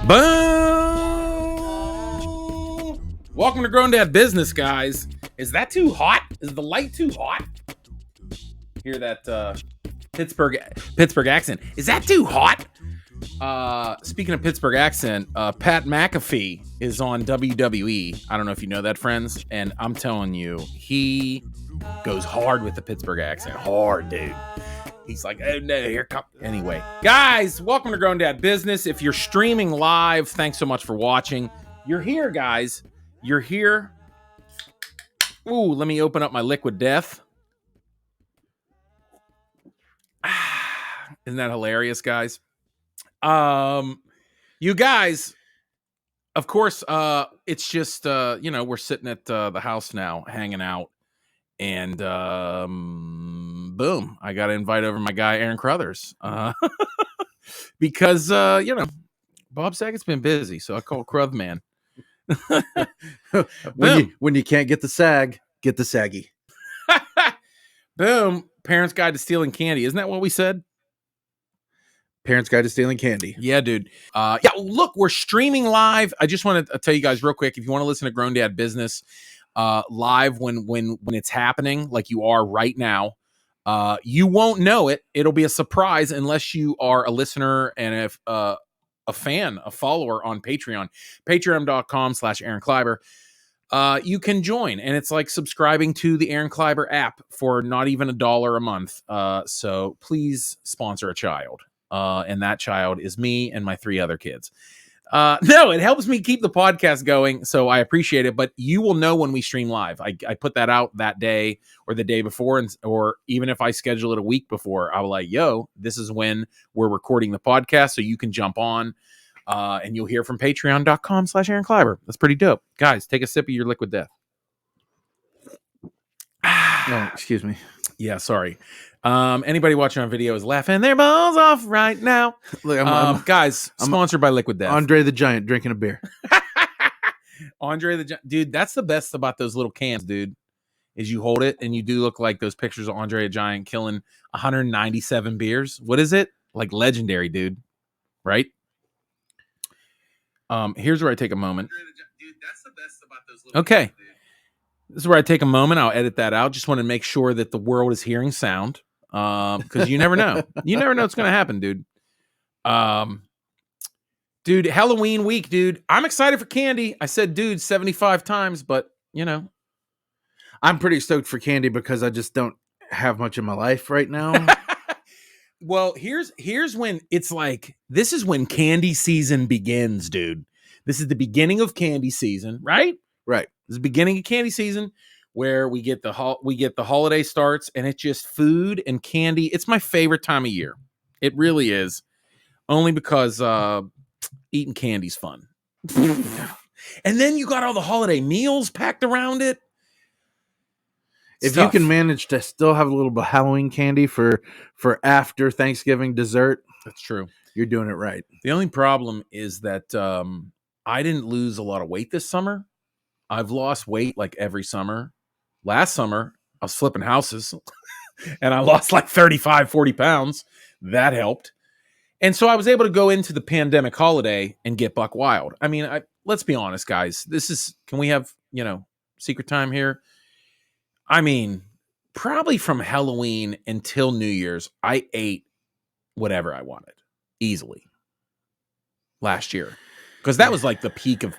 Boom! Welcome to Grown Dad Business, guys. Is that too hot? Is the light too hot? Hear that Pittsburgh accent. Is that too hot? Speaking of Pittsburgh accent, Pat McAfee is on WWE. I don't know if you know that, friends. And I'm telling you, he goes hard with the Pittsburgh accent. Hard, dude. He's like, oh no, here come. Anyway, guys, welcome to Grown Dad Business. If you're streaming live, thanks so much for watching. You're here, guys. You're here. Ooh, let me open up my Liquid Death. Isn't that hilarious, guys? You guys, of course, it's just, we're sitting at the house now, hanging out. And boom, I got to invite over my guy, Aaron Crothers. Because, Bob Saget's been busy, so I call Croth Man. when you can't get the sag, get the saggy. Boom. Parents' Guide to Stealing Candy. Isn't that what we said? Parents' Guide to Stealing Candy. Yeah, dude. Look, we're streaming live. I just want to tell you guys real quick, if you want to listen to Grown Dad Business live when it's happening, like you are right now, you won't know it. It'll be a surprise unless you are a listener and if a fan, a follower on Patreon, patreon.com/Aaron Kleiber. You can join, and it's like subscribing to the Aaron Kleiber app for not even $1 a month. So please sponsor a child. And that child is me and my 3 other kids. No, it helps me keep the podcast going, so I appreciate it. But you will know when we stream live. I put that out that day or the day before, or even if I schedule it a week before, I'll like, yo, this is when we're recording the podcast, so you can jump on, and you'll hear from patreon.com/Aaron Kleiber. That's pretty dope. Guys, take a sip of your Liquid Death. Oh, excuse me. Yeah, sorry. Anybody watching on video is laughing their balls off right now. Look, guys, sponsored by Liquid Death. Andre the Giant drinking a beer. Andre the Giant. Dude, that's the best about those little cans, dude, is you hold it and you do look like those pictures of Andre the Giant killing 197 beers. What is it? Like legendary, dude. Right? Here's where I take a moment. Dude, that's the best about those little cans, dude. This is where I take a moment. I'll edit that out. Just want to make sure that the world is hearing sound. Because you never know. You never know what's going to happen, dude. Dude, Halloween week, dude. I'm excited for candy. I said dude 75 times, but, I'm pretty stoked for candy because I just don't have much in my life right now. Well, here's when it's like, this is when candy season begins, dude. This is the beginning of candy season, right? Right. This is the beginning of candy season, where we get the holiday starts, and it's just food and candy. It's my favorite time of year. It really is. Only because eating candy's fun. And then you got all the holiday meals packed around it. If you can manage to still have a little bit of Halloween candy for after Thanksgiving dessert, that's true. You're doing it right. The only problem is that I didn't lose a lot of weight this summer. I've lost weight like every summer. Last summer, I was flipping houses and I lost like 35, 40 pounds. That helped. And so I was able to go into the pandemic holiday and get buck wild. I mean, let's be honest, guys. Can we have, secret time here? I mean, probably from Halloween until New Year's, I ate whatever I wanted easily last year. Because that was like the peak of,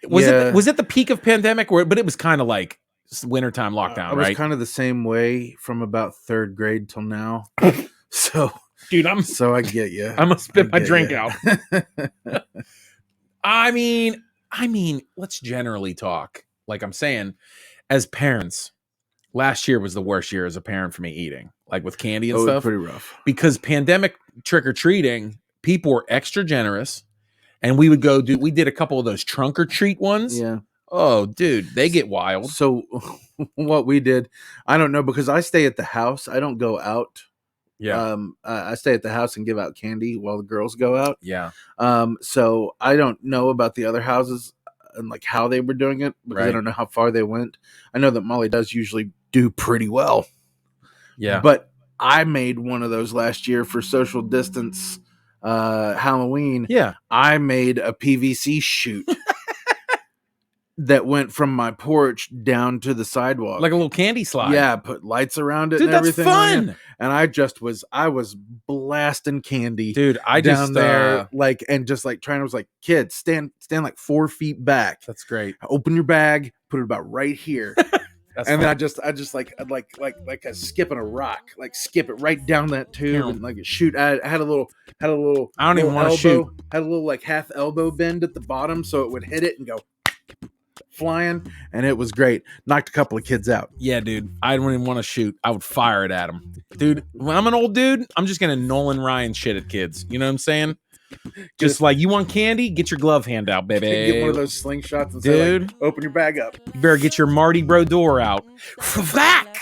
was it the peak of pandemic? But it was kind of like wintertime lockdown, right? I was kind of the same way from about 3rd grade till now. So, dude, so I get you. I'm gonna spit my drink out. I mean, let's generally talk. Like I'm saying, as parents, last year was the worst year as a parent for me eating, like with candy and stuff. It was pretty rough. Because pandemic trick-or-treating, people were extra generous. And we would we did a couple of those trunk or treat ones. Yeah. Oh, dude, they get wild. So what we did, I don't know, because I stay at the house. I don't go out. Yeah. I stay at the house and give out candy while the girls go out. Yeah. So I don't know about the other houses and like how they were doing it because I don't know how far they went. I know that Molly does usually do pretty well. Yeah. But I made one of those last year for social distance Halloween, Yeah. I made a PVC chute that went from my porch down to the sidewalk. Like a little candy slide. Yeah, put lights around it Dude, and that's everything. fun. And I was blasting candy. Dude, I down just there, like, and just like trying to was like, kids, stand like 4 feet back. That's great. Open your bag, put it about right here. That's and fun. then I just like a skipping a rock, like skip it right down that tube and like shoot. I had a little. I don't even want to shoot. Had a little like half elbow bend at the bottom, so it would hit it and go flying, and it was great. Knocked a couple of kids out. Yeah, dude. I don't even want to shoot. I would fire it at them. Dude, when I'm an old dude, I'm just going to Nolan Ryan shit at kids. You know what I'm saying? Just like, you want candy? Get your glove hand out, baby. Get one of those slingshots and dude, say, like, open your bag up. You better get your Marty Bro door out. Back!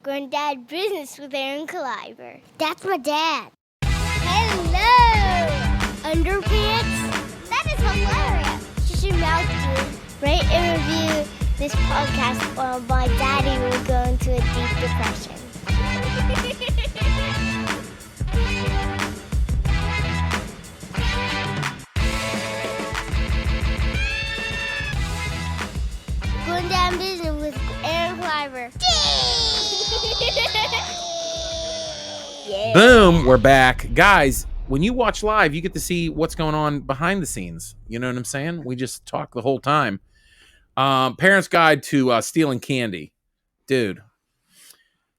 Granddad Business with Aaron Kleiber. That's my dad. Hello! Underpants? That is hilarious. You should mouth to rate and review this podcast or my daddy will go into a deep depression. Going down business with Aaron Kleiber. Yeah. Boom, we're back. Guys, when you watch live, you get to see what's going on behind the scenes. You know what I'm saying? We just talk the whole time. Parents' Guide to Stealing Candy. Dude.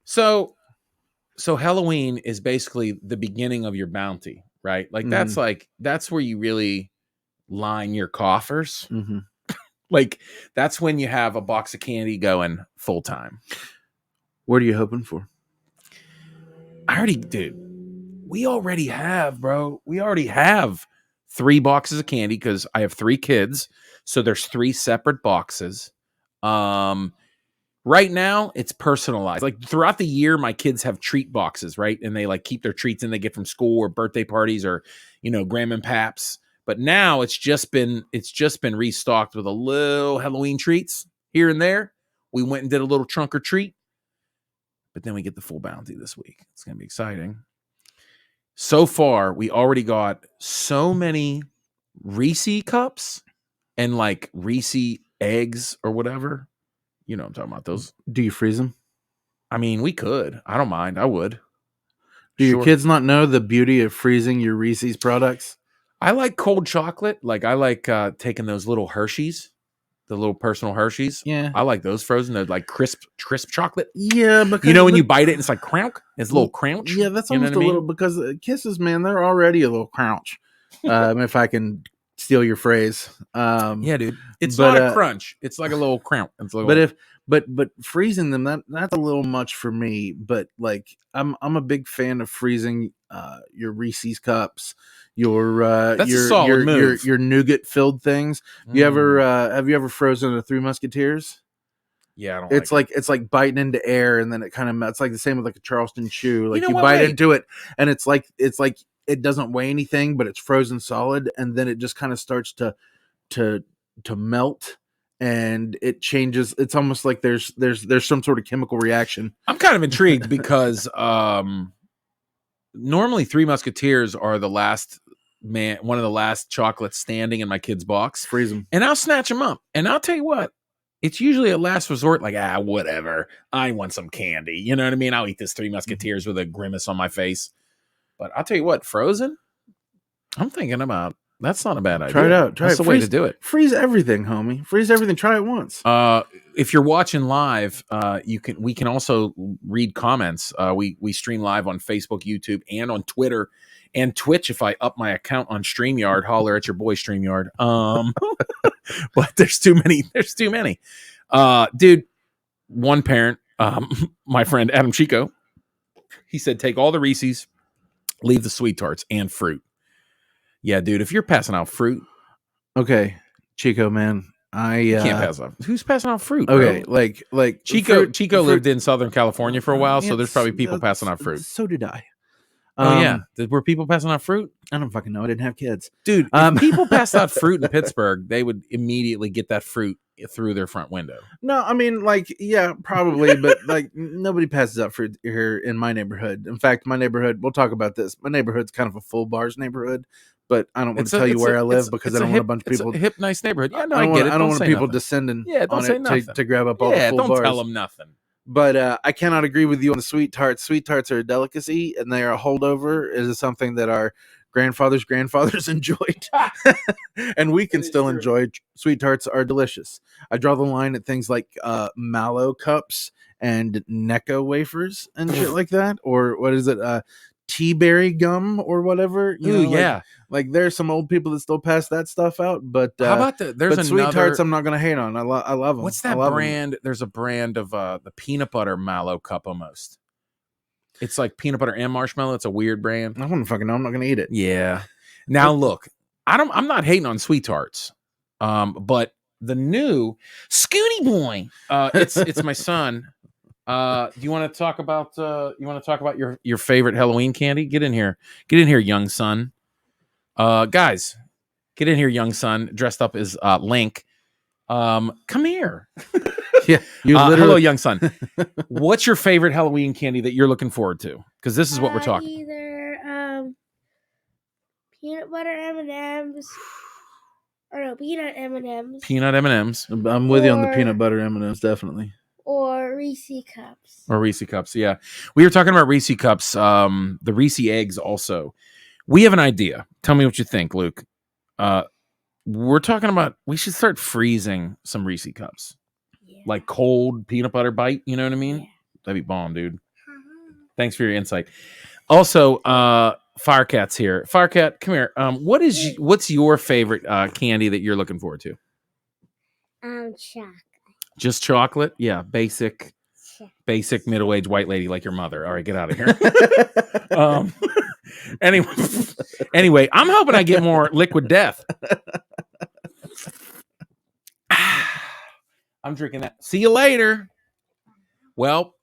So Halloween is basically the beginning of your bounty, right? Like, that's where you really line your coffers. Mm-hmm. Like, that's when you have a box of candy going full time. What are you hoping for? We already have, bro. We already have 3 boxes of candy because I have 3 kids. So there's 3 separate boxes. Right now, it's personalized. Like, throughout the year, my kids have treat boxes, right? And they like keep their treats in they get from school or birthday parties or, grandma and paps. But now it's just been restocked with a little Halloween treats here and there. We went and did a little trunk or treat. But then we get the full bounty this week. It's going to be exciting. So far, we already got so many Reese cups and like Reese eggs or whatever. You know what I'm talking about, those. Do you freeze them? I mean, we could. I don't mind. I would. Do your kids not know the beauty of freezing your Reese's products? I like cold chocolate. Like, I like taking those little Hershey's, the little personal Hershey's. Yeah. I like those frozen. They're like crisp chocolate. Yeah. Because when you bite it, it's like crunch. It's a little crunch. Yeah, that's almost a little, because Kisses, man, they're already a little crunch. If I can steal your phrase. Yeah, dude. It's not a crunch. It's like a little crunch. But freezing them, that's a little much for me. But like, I'm a big fan of freezing your Reese's cups, your nougat filled things. You ever have you ever frozen a Three Musketeers? Yeah, I don't. It's like biting into air, and then it kind of, it's like the same with like a Charleston chew. Like, you bite into it, and it's like it doesn't weigh anything, but it's frozen solid, and then it just kind of starts to melt, and it changes. It's almost like there's some sort of chemical reaction. I'm kind of intrigued because normally Three Musketeers are one of the last chocolates standing in my kid's box. Freeze them, and I'll snatch them up, and I'll tell you what. It's usually a last resort, like, whatever. I want some candy. You know what I mean? I'll eat this Three Musketeers with a grimace on my face. But I'll tell you what, frozen, I'm thinking about, that's not a bad idea. Try it out. That's the way to do it. Freeze everything, homie. Freeze everything. Try it once. If you're watching live, we can also read comments. We stream live on Facebook, YouTube, and on Twitter and Twitch. If I up my account on StreamYard, holler at your boy StreamYard. But there's too many. Dude, one parent, my friend Adam Chico, he said, take all the Reese's, leave the sweet tarts and fruit. Yeah, dude, if you're passing out fruit. Okay, Chico, man. You can't pass out. Who's passing out fruit? Okay, bro? like Chico lived in Southern California for a while, so there's probably people passing out fruit. So did I. Oh yeah, were people passing out fruit? I don't fucking know. I didn't have kids, dude. If people passed out fruit in Pittsburgh, they would immediately get that fruit through their front window. No, I mean, like, yeah, probably, but like nobody passes up fruit here in my neighborhood. In fact, my neighborhood, we'll talk about this. My neighborhood's kind of a full bars neighborhood, but I don't want to tell you where I live because I don't want a bunch of people. It's a hip, nice neighborhood. Yeah, no, I get it. I don't want people nothing. descending don't on say it nothing. to grab up all the full don't bars. tell them nothing. But I cannot agree with you on the sweet tarts. Sweet tarts are a delicacy, and they are a holdover. It is something that our grandfathers enjoyed, and we can still enjoy. Sweet tarts are delicious. I draw the line at things like mallow cups and Necco wafers and shit like that, or what is it, tea berry gum or whatever. Like there's some old people that still pass that stuff out. But how about there's sweet tarts? I'm not going to hate on. I love them. What's that brand? Them. There's a brand of the peanut butter mallow cup almost. It's like peanut butter and marshmallow. It's a weird brand. I wouldn't fucking know. I'm not going to eat it. Yeah. Now look, I'm not hating on sweet tarts. But the new Scooty Boy, it's my son. Do you want to talk about your favorite Halloween candy? Get in here, young son. Guys, get in here, young son, dressed up as Link. Come here. Yeah, hello, young son. What's your favorite Halloween candy that you're looking forward to? Because this is what we're talking. Either peanut butter M&Ms, or no, peanut M&Ms. Peanut M&Ms. I'm with you on the peanut butter M&Ms, definitely. Or Reese Cups. Yeah. We were talking about Reese Cups, the Reese eggs also. We have an idea. Tell me what you think, Luke. We're talking about we should start freezing some Reese Cups. Yeah. Like cold peanut butter bite, you know what I mean? Yeah. That'd be bomb, dude. Thanks for your insight. Also, Firecat's here. Firecat, come here. What's your favorite candy that you're looking forward to? Chocolate. Just chocolate? Yeah, basic middle-aged white lady like your mother. All right, get out of here. Anyway, I'm hoping I get more Liquid Death. I'm drinking that. See you later. Well,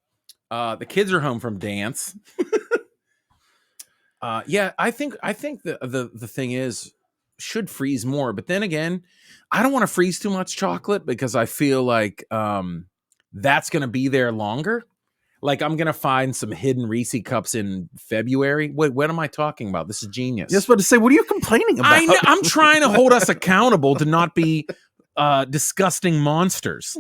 the kids are home from dance. Yeah, I think the thing is should freeze more, but then again, I don't want to freeze too much chocolate because I feel like that's going to be there longer. Like I'm going to find some hidden Reese Cups in February. What am I talking about? This is genius. You're supposed to say, what are you complaining about? I know, I'm trying to hold us accountable to not be disgusting monsters.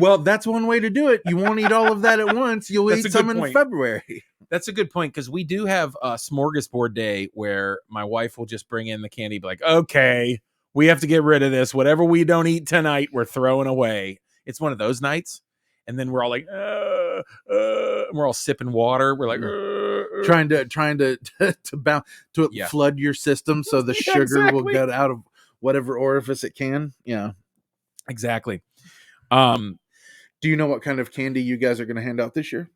Well, that's one way to do it. You won't eat all of that at once. You'll eat some in February. That's a good point, because we do have a smorgasbord day where my wife will just bring in the candy, be like, okay, we have to get rid of this. Whatever we don't eat tonight, we're throwing away. It's one of those nights. And then we're all like, and we're all sipping water. We're like, trying to flood your system so the sugar will get out of whatever orifice it can. Yeah, exactly. Do you know what kind of candy you guys are going to hand out this year?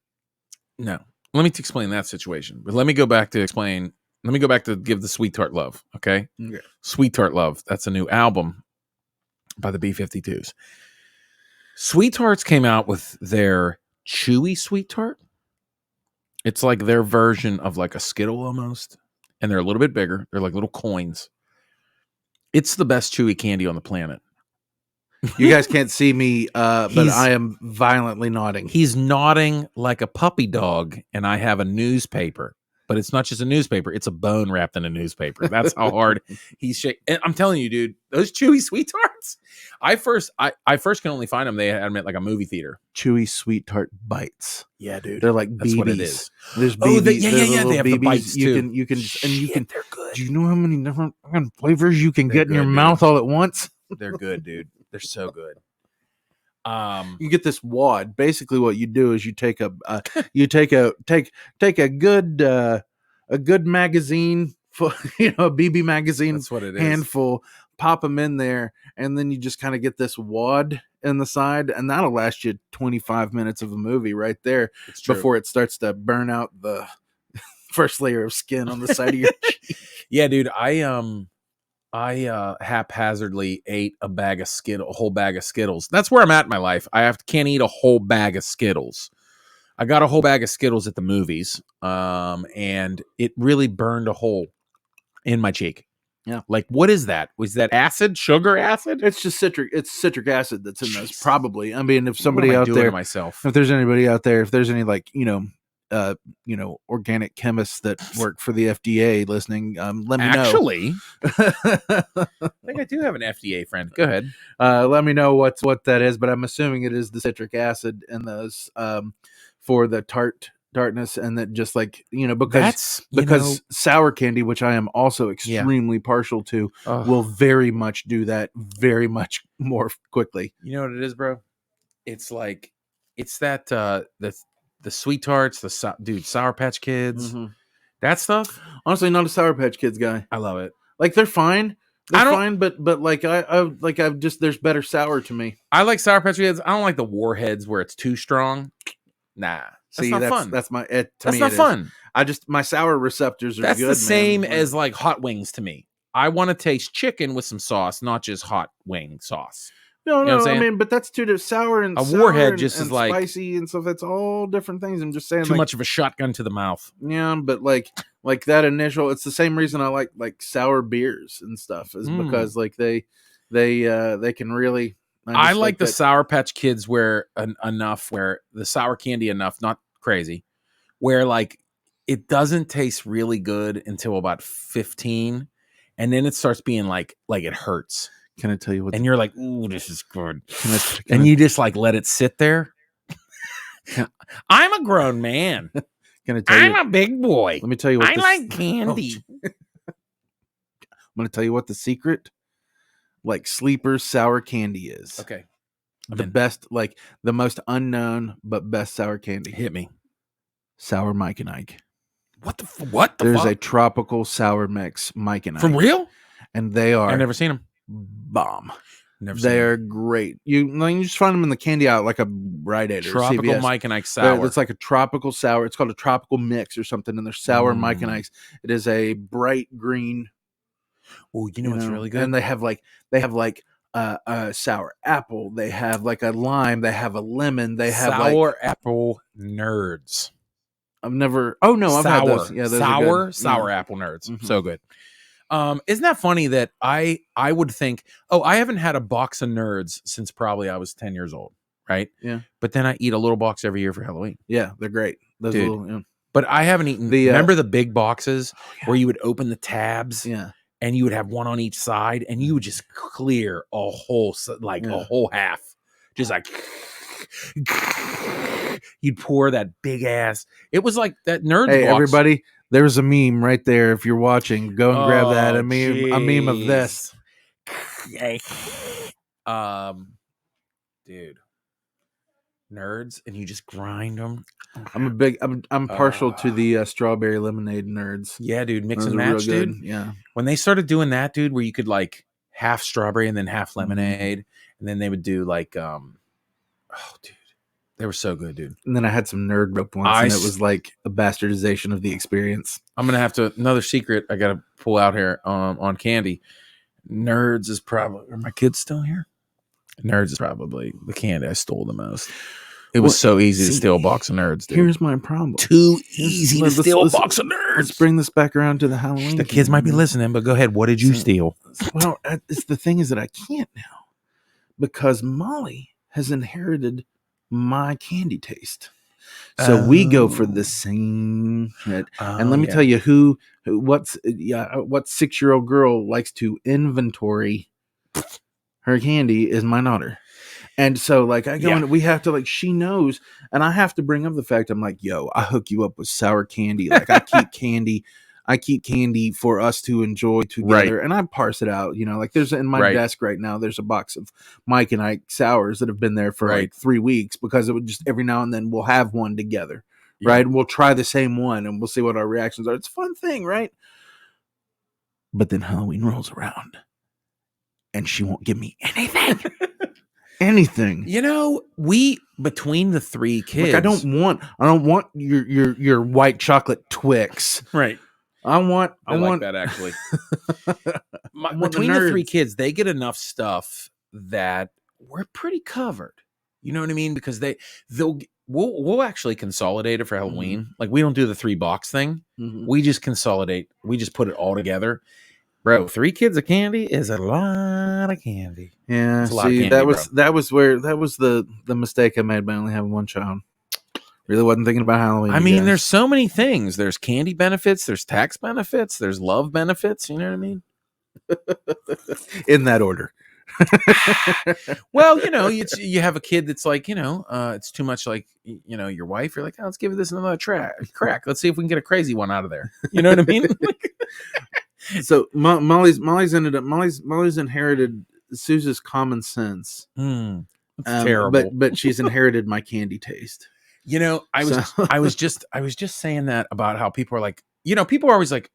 No. Let me explain that situation. But let me go back to give the Sweet Tart Love. Okay. Sweet Tart Love. That's a new album by the B-52s. Sweet Tarts came out with their chewy Sweet Tart. It's like their version of like a Skittle almost. And they're a little bit bigger. They're like little coins. It's the best chewy candy on the planet. You guys can't see me, but I am violently nodding. He's nodding like a puppy dog, and I have a newspaper. But it's not just a newspaper. It's a bone wrapped in a newspaper. That's how hard he's shaking. And I'm telling you, dude, those chewy Sweet Tarts. I first can only find them. They had them at like a movie theater. Chewy Sweet Tart bites. Yeah, dude. They're like that's BBs. What it is. There's BBs. Yeah. They have BBs. the bites too. You can. They're good. Do you know how many different flavors you can get in your mouth all at once? They're good, dude. They're so good. You get this wad. Basically, what you do is you take a good magazine, for, a BB magazine. That's what it is. Handful. Pop them in there, and then you just kind of get this wad in the side, and that'll last you 25 minutes of a movie right there before it starts to burn out the first layer of skin on the side of your cheek. Yeah, dude. I haphazardly ate a whole bag of Skittles. That's where I'm at in my life. Can't eat a whole bag of Skittles. I got a whole bag of Skittles at the movies, and it really burned a hole in my cheek. Yeah. Like, what is that? Was that acid? Sugar acid? It's just citric. It's citric acid that's in those. Probably. I mean, if What somebody am I out doing there, to myself? if there's anybody out there, if there's any like organic chemists that work for the FDA listening, let me know. Actually, I think I do have an FDA friend. Go ahead. Let me know what that is, but I'm assuming it is the citric acid in those for the tartness, and that just like because sour candy, which I am also extremely partial to, will very much do that very much more quickly. You know what it is, bro? It's like that the sweet tarts, Sour Patch Kids, that stuff. Honestly, not a Sour Patch Kids guy. I love it. Like they're fine. They're fine, but like I've just there's better sour to me. I like Sour Patch Kids. I don't like the Warheads where it's too strong. Nah, that's not fun. That's not fun. My sour receptors are that's good. That's the same as like hot wings to me. I want to taste chicken with some sauce, not just hot wing sauce. No, I mean, but that's too sour and a Warhead just is like spicy and stuff. That's all different things. I'm just saying, too much of a shotgun to the mouth. Yeah, but like that initial, it's the same reason I like sour beers and stuff is because like they can really. I like the Sour Patch Kids where the sour candy enough, not crazy, where like it doesn't taste really good until about 15, and then it starts being like it hurts. Can I tell you what? And you're like, ooh, this is good. And you just like let it sit there. I'm a grown man. I'm a big boy. Let me tell you what. I like candy. I'm going to tell you what the secret, like Sleeper's sour candy is. Okay. The best, like the most unknown but best sour candy. Hit me. Sour Mike and Ike. What? There's a tropical sour mix, Mike and Ike. For real? And they are. I've never seen them. Bomb. They are great. You just find them in the candy aisle like a Rite Aid or tropical CVS. Mike and Ike sour. It's like a tropical sour. It's called a tropical mix or something, and they're sour Mike and Ike's. It is a bright green. Oh, you know what's really good? And they have a sour apple. They have like a lime. They have a lemon. They have sour apple nerds. I've never. Oh no, I've had those. Yeah, those sour apple nerds. Mm-hmm. So good. Isn't that funny that I would think, I haven't had a box of nerds since probably I was 10 years old, right? Yeah. But then I eat a little box every year for Halloween. Yeah, they're great. Those dude. Little, But I haven't eaten. Remember the big boxes where you would open the tabs? Yeah. And you would have one on each side, and you would just clear a whole half, just like you'd pour that big ass. It was like that Nerds Hey, box. Everybody, there's a meme right there. If you're watching, go and grab that. A meme of this. Dude, Nerds, and you just grind them. I'm partial to the strawberry lemonade Nerds. Yeah, dude, mix and match, dude. Yeah. When they started doing that, dude, where you could like half strawberry and then half lemonade, and then they would do like, dude, they were so good, dude. And then I had some Nerd Rope once, and it was like a bastardization of the experience. I'm gonna have to another secret I gotta pull out here on candy. Nerds is probably. Are my kids still here? Nerds is probably the candy I stole the most. It was so easy to steal a box of Nerds, dude. Here's my problem. Too easy to steal a box of Nerds. Let's bring this back around to the Halloween. The kids might be listening, but go ahead. What did you steal? Well, it's the thing is that I can't now because Molly has inherited my candy taste. So we go for the same shit. And let me tell you what 6-year-old girl likes to inventory her candy is my daughter. And so, like, I go in, we have to, like, she knows, and I have to bring up the fact, I'm like, yo, I hook you up with sour candy. Like, I keep candy for us to enjoy together, and I parse it out, like, there's, in my desk right now, there's a box of Mike and Ike sours that have been there for, like, 3 weeks, because it would just, every now and then, we'll have one together, right? And we'll try the same one, and we'll see what our reactions are. It's a fun thing, right? But then Halloween rolls around, and she won't give me anything. Anything. We between the 3 kids. Like, I don't want your white chocolate Twix. Right. I want that actually. Between the 3 kids, they get enough stuff that we're pretty covered. You know what I mean? Because we'll actually consolidate it for Halloween. Mm-hmm. Like, we don't do the 3 box thing. Mm-hmm. We just consolidate. We just put it all together. Bro, 3 kids of candy is a lot of candy. Yeah, It's a lot of candy, that was the mistake I made by only having one child. Really wasn't thinking about Halloween. I mean, there's so many things. There's candy benefits. There's tax benefits. There's love benefits. You know what I mean? In that order. Well, you have a kid that's like, it's too much like, your wife. You're like, oh, let's give this another crack. Let's see if we can get a crazy one out of there. You know what I mean? So Molly's inherited Suze's common sense. It's terrible. But she's inherited my candy taste. I was just saying that about how people are like, people are always like,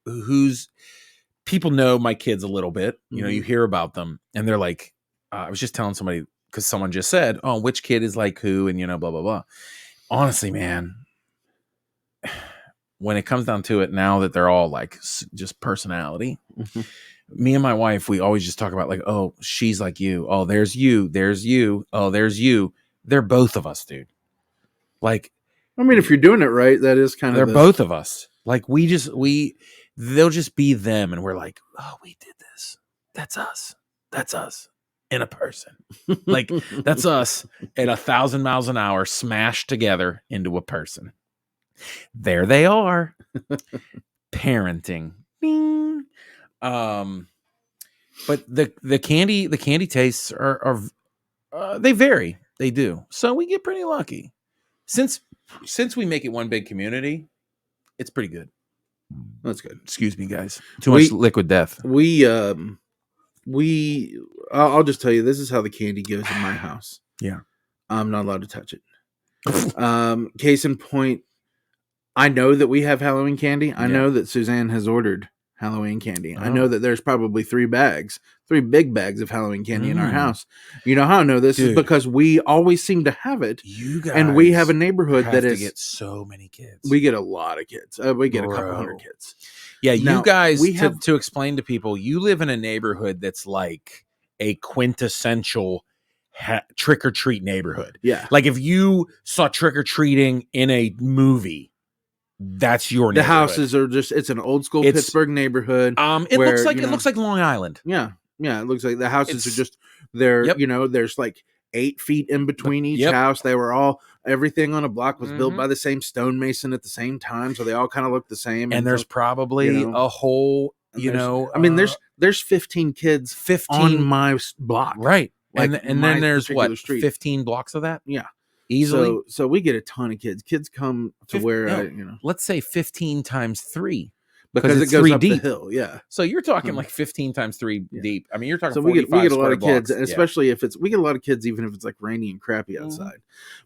people know my kids a little bit, you hear about them and they're like, I was just telling somebody because someone just said, oh, which kid is like who? And blah, blah, blah. Honestly, man, when it comes down to it, now that they're all like just personality, me and my wife, we always just talk about like, oh, she's like you. Oh, there's you. Oh, there's you. They're both of us, dude. Like, I mean, if you're doing it right, that is kind of. They're both of us. Like they'll just be them, and we're like, oh, we did this. That's us. That's us in a person. Like that's us at 1,000 miles an hour, smashed together into a person. There they are, parenting. Bing. But the candy tastes are they vary. They do. So we get pretty lucky. Since we make it one big community, it's pretty good. That's good. Excuse me, guys. Too much liquid death. I'll just tell you, this is how the candy goes in my house. Yeah. I'm not allowed to touch it. Case in point, I know that we have Halloween candy. I know that Suzanne has ordered Halloween candy. I know that there's probably 3 big bags of Halloween candy in our house. You know how I know this is because we always seem to have it. You guys, and we have a neighborhood that is get so many kids. We get a lot of kids. We get a couple hundred kids. Yeah, now, you guys. To explain to people, you live in a neighborhood that's like a quintessential trick or treat neighborhood. Yeah, like if you saw trick or treating in a movie. That's your neighborhood. The houses are it's an old school Pittsburgh neighborhood. It looks like Long Island. Yeah. It looks like the houses are just there. Yep. There's like 8 feet in between each house. They were everything on a block was built by the same stonemason at the same time, so they all kind of look the same. And there's probably a whole, I mean, there's 15 kids on my block, right? Like and then there's 15 blocks of that. Yeah. Easily. So we get a ton of kids. Kids come to where let's say 15 times 3 because it goes up the hill. Yeah. So you're talking like 15 times 3 deep. I mean, you're talking. So we get a lot of kids, especially if we get a lot of kids, even if it's like rainy and crappy outside.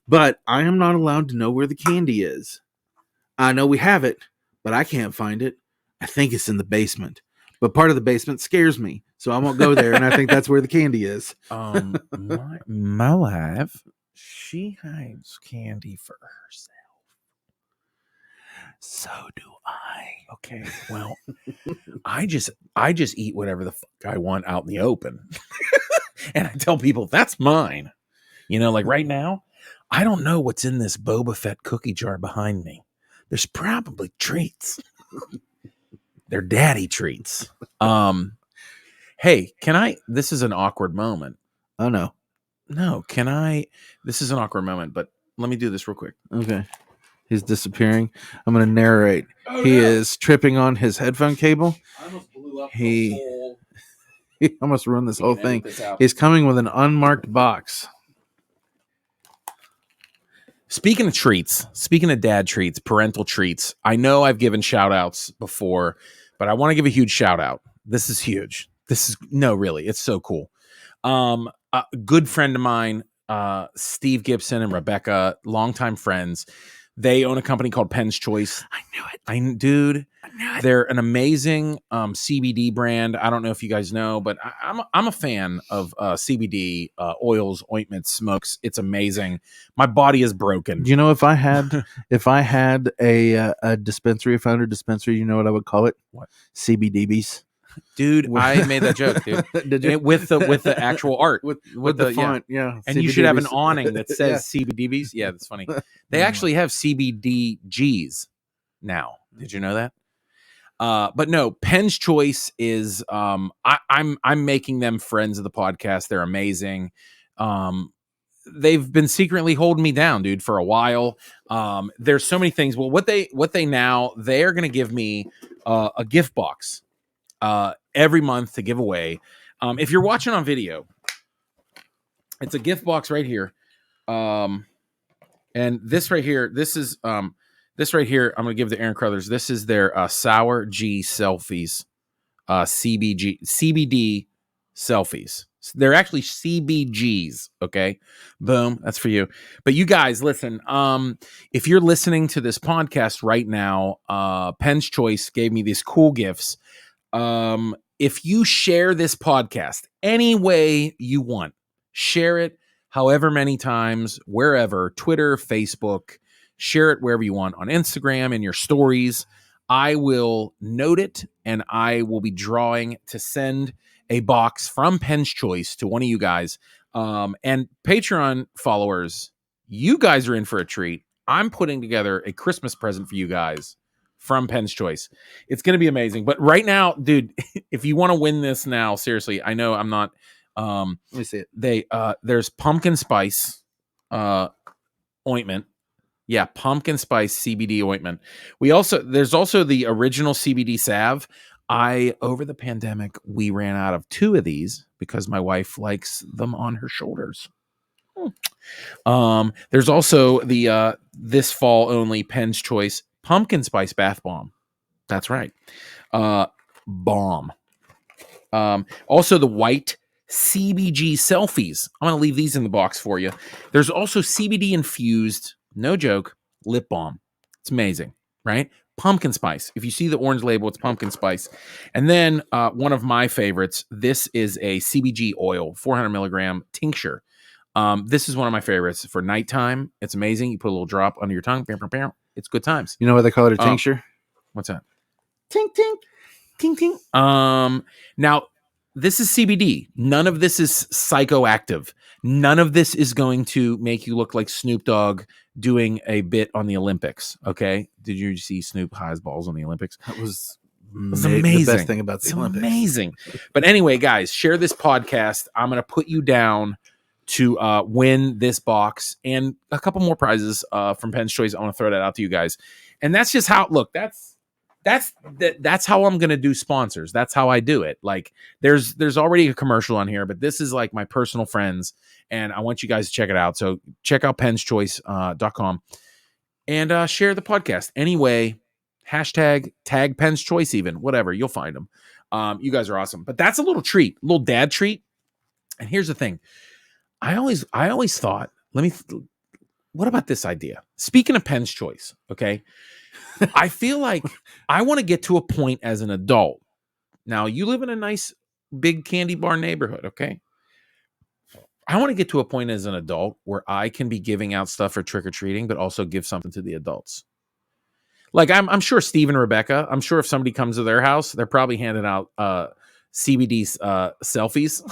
But I am not allowed to know where the candy is. I know we have it, but I can't find it. I think it's in the basement, but part of the basement scares me, so I won't go there. And I think that's where the candy is. My wife. She hides candy for herself. So do I. Okay. Well, I just eat whatever the fuck I want out in the open. And I tell people that's mine. Like right now, I don't know what's in this Boba Fett cookie jar behind me. There's probably treats. They're daddy treats. Hey, this is an awkward moment. Oh no. No, this is an awkward moment, but let me do this real quick. Okay. He's disappearing. I'm going to narrate. He is tripping on his headphone cable. I almost blew up he almost ruined this whole thing. He's coming with an unmarked box. Speaking of dad treats, parental treats, I know I've given shout outs before, but I want to give a huge shout out. This is huge. Really, it's so cool. A good friend of mine, Steve Gibson and Rebecca, longtime friends. They own a company called Penn's Choice. I knew it. Dude, they're an amazing CBD brand. I don't know if you guys know, but I'm a fan of CBD oils, ointments, smokes. It's amazing. My body is broken. You know, if I had a dispensary, if I owned a dispensary, you know what I would call it? What? CBDBs. Dude, I made that joke, dude. Did you? With the actual art, with the font, yeah. And you should have an awning that says CBDBs. Yeah, that's funny. They actually have CBDGs now. Did you know that? But no, Penn's Choice is I'm making them friends of the podcast. They're amazing. They've been secretly holding me down, dude, for a while. There's so many things. Well, they're gonna give me a gift box every month to give away. If you're watching on video, it's a gift box right here. And this right here, this right here, I'm gonna give to Aaron Crothers. This is their Sour G selfies, CBD selfies. They're actually CBGs. Okay, boom, that's for you. But you guys, listen. If you're listening to this podcast right now, Penn's Choice gave me these cool gifts. If you share this podcast any way you want, share it however many times, wherever, Twitter, Facebook, share it wherever you want, on Instagram, in your stories. I will note it, and I will be drawing to send a box from Penn's Choice to one of you guys. And Patreon followers, you guys are in for a treat. I'm putting together a Christmas present for you guys from Penn's Choice. It's going to be amazing. But right now, dude, if you want to win this now, seriously, I know I'm not. Let me see it. There's pumpkin spice ointment. Yeah, pumpkin spice CBD ointment. There's also the original CBD salve. Over the pandemic, we ran out of 2 of these because my wife likes them on her shoulders. There's also the this fall only Penn's Choice pumpkin spice bath bomb. That's right. Bomb. Also the white CBG selfies. I'm going to leave these in the box for you. There's also CBD infused, no joke, lip balm. It's amazing, right? Pumpkin spice. If you see the orange label, it's pumpkin spice. And then one of my favorites, this is a CBG oil, 400 milligram tincture. This is one of my favorites for nighttime. It's amazing. You put a little drop under your tongue. Bam, bam, bam. It's good times. You know why they call it a tincture? What's that? Tink, tink, tink, tink. Now, this is CBD. None of this is psychoactive. None of this is going to make you look like Snoop Dogg doing a bit on the Olympics. Okay. Did you see Snoop highs balls on the Olympics? That was amazing. The best thing about the Olympics. Amazing. But anyway, guys, share this podcast. I'm going to put you down to win this box and a couple more prizes from Penn's Choice. I want to throw that out to you guys. And that's just how, look, that's how I'm going to do sponsors. That's how I do it. Like there's already a commercial on here, but this is like my personal friends, and I want you guys to check it out. So check out penschoice.com and share the podcast. Anyway, hashtag tag Penn's Choice, even whatever, you'll find them. You guys are awesome, but that's a little treat, a little dad treat. And here's the thing. I always thought, what about this idea? Speaking of Penn's Choice, okay? I feel like I want to get to a point as an adult. Now, you live in a nice big candy bar neighborhood, okay? I want to get to a point as an adult where I can be giving out stuff for trick-or-treating, but also give something to the adults. Like I'm sure Steve and Rebecca, I'm sure if somebody comes to their house, they're probably handing out CBD selfies.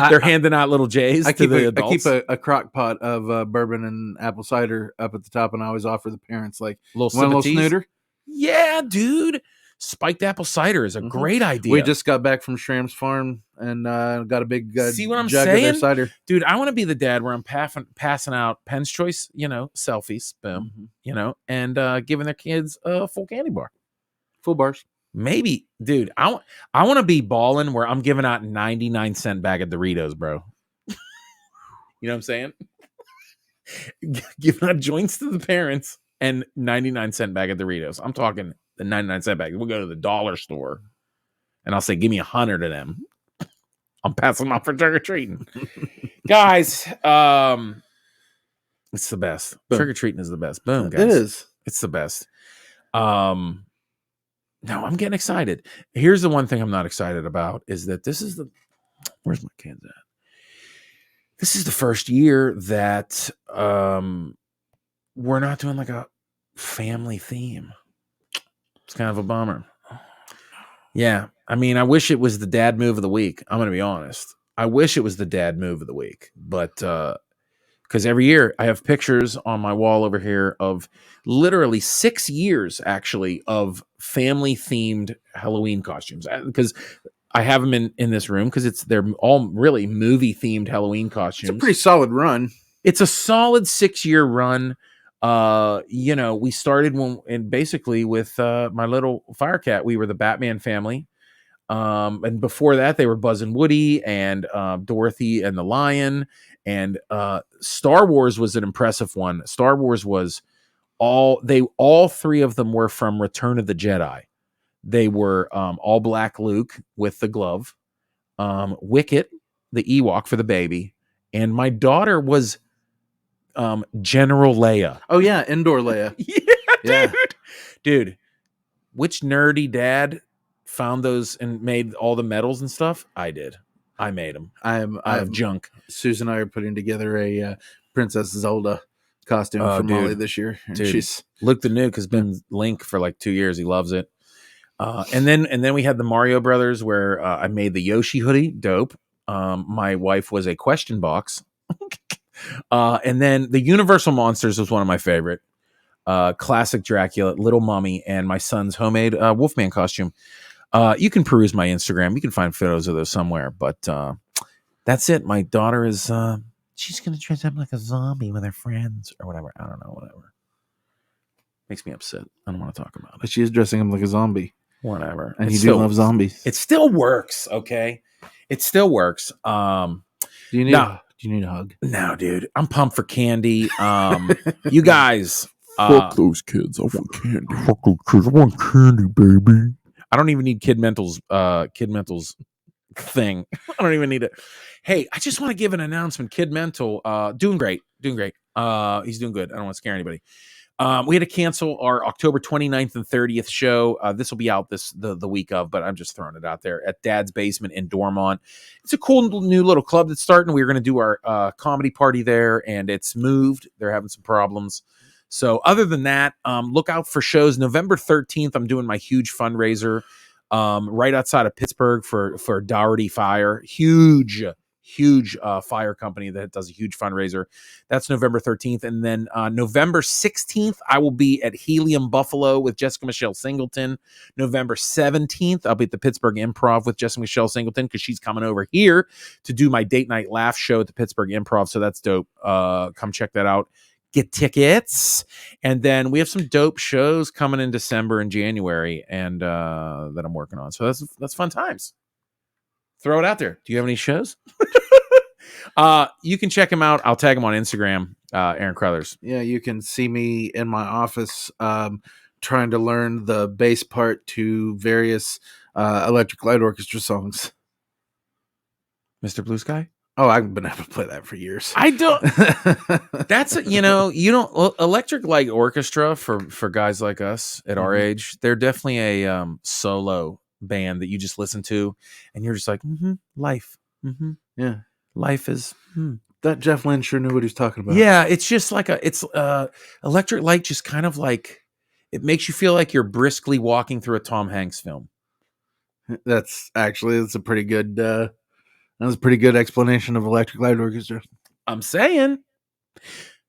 They're handing out little J's to the adults. I keep a crock pot of bourbon and apple cider up at the top, and I always offer the parents like little snooter. Yeah, dude. Spiked apple cider is a great idea. We just got back from Schramm's farm and got a big See what I'm jug saying? of their cider. Dude, I want to be the dad where I'm passing out Penn's Choice, selfies, boom, and giving their kids a full candy bar. Full bars. Maybe, dude, I want to be balling where I'm giving out 99-cent bag of Doritos, bro. You know what I'm saying? Giving out joints to the parents and 99-cent bag of Doritos. I'm talking the 99-cent bag. We'll go to the dollar store and I'll say, give me 100 of them. I'm passing them out for trick-or-treating. Guys, it's the best. Trick-or-treating is the best. Boom, guys. It is. It's the best. No, I'm getting excited. Here's the one thing I'm not excited about is that where's my cans at? This is the first year that we're not doing like a family theme. It's kind of a bummer. Yeah. I mean, I wish it was the dad move of the week. I'm going to be honest. I wish it was the dad move of the week, but because every year I have pictures on my wall over here of literally 6 years actually of family themed Halloween costumes, because I have them in this room because they're all really movie themed Halloween costumes. It's a pretty solid run. It's a solid 6-year run. We started basically with my little fire cat. We were the Batman family. And before that, they were Buzz and Woody and Dorothy and the Lion. And Star Wars was an impressive one. Star Wars was all three of them were from Return of the Jedi. They were all black Luke with the glove, Wicket, the Ewok for the baby, and my daughter was General Leia. Oh yeah, indoor Leia. Yeah, dude. Which nerdy dad found those and made all the medals and stuff? I did. I made them. I have junk. Susan and I are putting together a Princess Zelda costume for Molly this year. And she's looked the new because been Link for like 2 years. He loves it. And then we had the Mario Brothers where I made the Yoshi hoodie. Dope. My wife was a question box. And then the Universal Monsters was one of my favorite. Classic Dracula, Little Mummy, and my son's homemade Wolfman costume. You can peruse my Instagram. You can find photos of those somewhere. But that's it. My daughter is she's going to dress up like a zombie with her friends or whatever. I don't know. Whatever. Makes me upset. I don't want to talk about it. But she is dressing him like a zombie. Whatever. And you do love zombies. It still works, okay? It still works. Do you need a hug? No, dude. I'm pumped for candy. You guys. Fuck those kids. I want candy. Fuck those kids. I want candy, baby. I don't even need Kid Mental's thing. I don't even need it. Hey, I just want to give an announcement. Kid Mental, doing great. He's doing good. I don't want to scare anybody. We had to cancel our October 29th and 30th show. This will be out the week of, but I'm just throwing it out there at Dad's Basement in Dormont. It's a cool new little club that's starting. We were going to do our comedy party there, and it's moved. They're having some problems. So other than that, look out for shows. November 13th, I'm doing my huge fundraiser right outside of Pittsburgh for Dougherty Fire. Huge fire company that does a huge fundraiser. That's November 13th. And then November 16th, I will be at Helium Buffalo with Jessica Michelle Singleton. November 17th, I'll be at the Pittsburgh Improv with Jessica Michelle Singleton because she's coming over here to do my date night laugh show at the Pittsburgh Improv. So that's dope. Come check that out. Get tickets. And then we have some dope shows coming in December and January and that I'm working on. So that's fun times. Throw it out there. Do you have any shows? You can check him out. I'll tag him on Instagram, Aaron Crothers. Yeah, you can see me in my office trying to learn the bass part to various Electric Light Orchestra songs. Mr. Blue Sky? Oh, I've been able to play that for years. I don't. That's you don't Electric Light Orchestra for guys like us at our age. They're definitely a solo band that you just listen to, and you're just like, life. Yeah, life is. That Jeff Lynne sure knew what he was talking about. Yeah, it's just like Electric Light. Just kind of like it makes you feel like you're briskly walking through a Tom Hanks film. That's a pretty good. That was a pretty good explanation of Electric Light Orchestra. I'm saying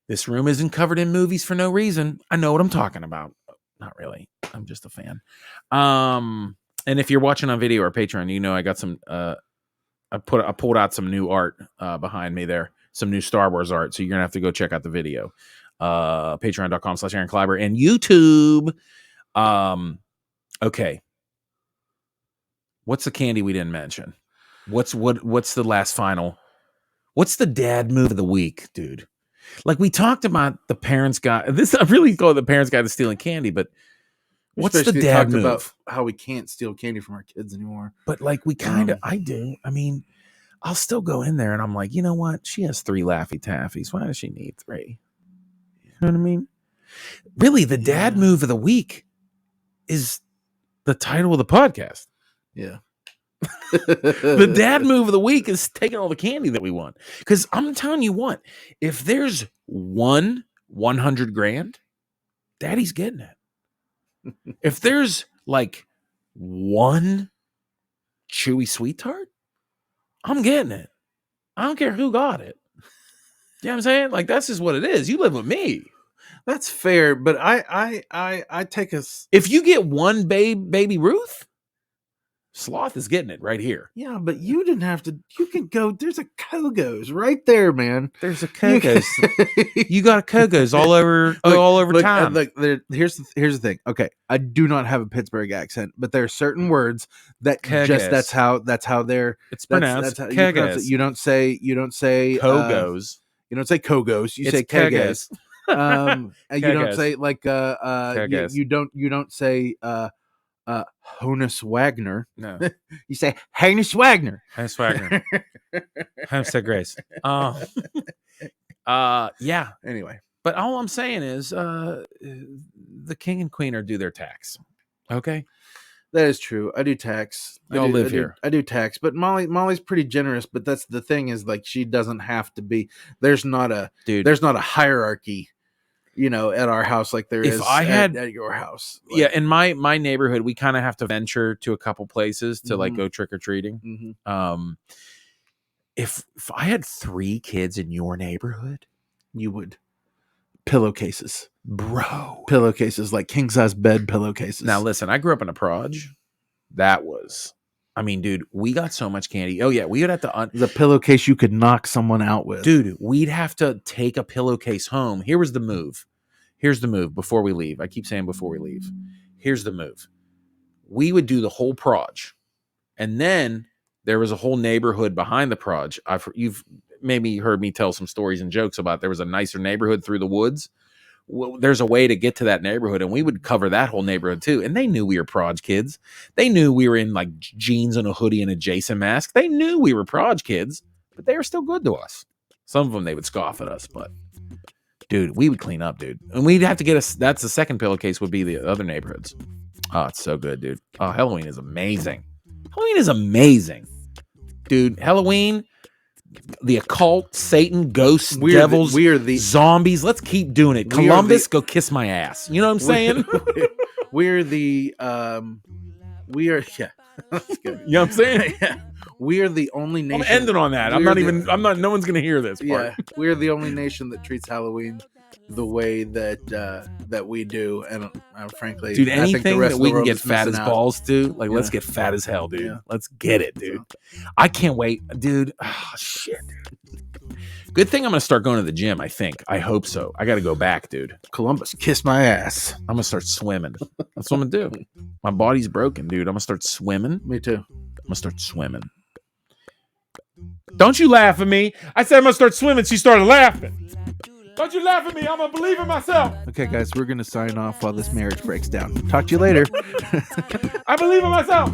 this room isn't covered in movies for no reason. I know what I'm talking about. Not really. I'm just a fan. And if you're watching on video or Patreon, I got some. I pulled out some new art behind me there. Some new Star Wars art. So you're gonna have to go check out the video. Patreon.com/Aaron Kleiber and YouTube. Okay. What's the candy we didn't mention? What's the last final? What's the dad move of the week, dude? Like we talked about the parents guy. I really call it the parents guy that's stealing candy, but what's the dad move? About how we can't steal candy from our kids anymore. But like we kind of, I do. I mean, I'll still go in there and I'm like, you know what? She has 3 Laffy Taffies. Why does she need 3? You know what I mean? Really, the dad move of the week is the title of the podcast. Yeah. The dad move of the week is taking all the candy that we want. Because I'm telling you what, if there's 100 grand, daddy's getting it. If there's like 1 chewy sweet tart, I'm getting it. I don't care who got it. You know what I'm saying? Like, that's just what it is. You live with me. That's fair, but I take us. If you get one baby Ruth, Sloth is getting it right here. Yeah, but you didn't have to. You can go. There's a Kogos right there, man. There's a Kogos. You got a Kogos all over town. Look, here's the thing. Okay, I do not have a Pittsburgh accent, but there are certain words that Kogos. just that's how they're. It's pronounced. That's how Kogos. you don't say Kogos. You don't say Kogos. You say Kogos. And you don't say like you don't say Honus Wagner. No. You say Honus Wagner. Honus Wagner. Homestead Grace. Yeah. Anyway. But all I'm saying is the king and queen are due their tax. Okay? That is true. I do tax. Y'all live here. I do tax, but Molly's pretty generous, but that's the thing is like she doesn't have to be. There's not a hierarchy, at our house like there is at your house. Like, yeah, in my neighborhood, we kind of have to venture to a couple places to like go trick or treating. Mm-hmm. If I had 3 kids in your neighborhood, you would pillowcases. Bro. Pillowcases, like king-size bed pillowcases. Now, listen, I grew up in a proj. That was, dude, we got so much candy. Oh, yeah, we would have to... the pillowcase you could knock someone out with. Dude, we'd have to take a pillowcase home. Here was the move. Here's the move before we leave. I keep saying before we leave. Here's the move. We would do the whole proj. And then there was a whole neighborhood behind the proj. You've maybe heard me tell some stories and jokes about there was a nicer neighborhood through the woods. Well, there's a way to get to that neighborhood, and we would cover that whole neighborhood too. And they knew we were proj kids. They knew we were in like jeans and a hoodie and a Jason mask. They knew we were proj kids, but they were still good to us. Some of them, they would scoff at us, but dude, we would clean up, dude. And we'd have to get us. That's the second pillowcase would be the other neighborhoods. Oh, it's so good, dude. Oh, Halloween is amazing. Halloween is amazing, dude. Halloween. The occult, Satan, ghosts, devils, we are the zombies. Let's keep doing it. Columbus, go kiss my ass. You know what I'm saying? We're the we are yeah. That's good. You know what I'm saying? Yeah. We are the only nation. I'm ending on that. No one's gonna hear this part. Yeah. We are the only nation that treats Halloween the way that we do, and frankly, dude, anything I think the rest that of we the can world get is fat as missing out. balls to, like, let's get fat as hell, dude. Yeah. Let's get it, dude. I can't wait, dude. Oh shit, dude. Good thing I'm gonna start going to the gym. I hope so. I got to go back, dude. Columbus, kiss my ass. I'm gonna start swimming. That's what I'm gonna do. My body's broken, dude. I'm gonna start swimming. Me too. I'm gonna start swimming. Don't you laugh at me. I said I'm gonna start swimming. She started laughing. Don't you laugh at me. I'm gonna believe in myself. Okay, guys, we're gonna sign off while this marriage breaks down. Talk to you later. I believe in myself.